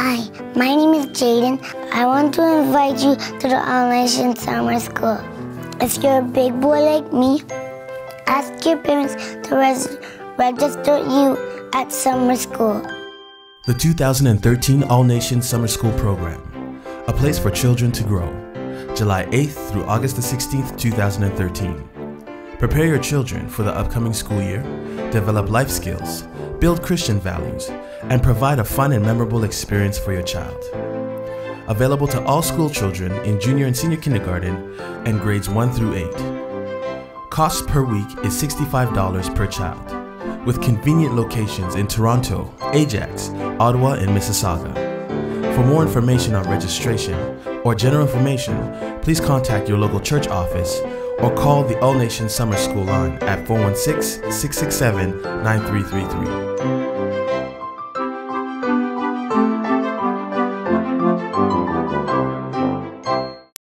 Hi, my name is Jaden. I want to invite you to the All Nations Summer School. If you're a big boy like me, ask your parents to register you at summer school. The 2013 All Nations Summer School Program, a place for children to grow. July 8th through August the 16th, 2013. Prepare your children for the upcoming school year, develop life skills, build Christian values, and provide a fun and memorable experience for your child. Available to all school children in junior and senior kindergarten and grades 1 through 8. Cost per week is $65 per child, with convenient locations in Toronto, Ajax, Ottawa, and Mississauga. For more information on registration or general information, please contact your local church office or call the All Nations Summer School line at 416-667-9333.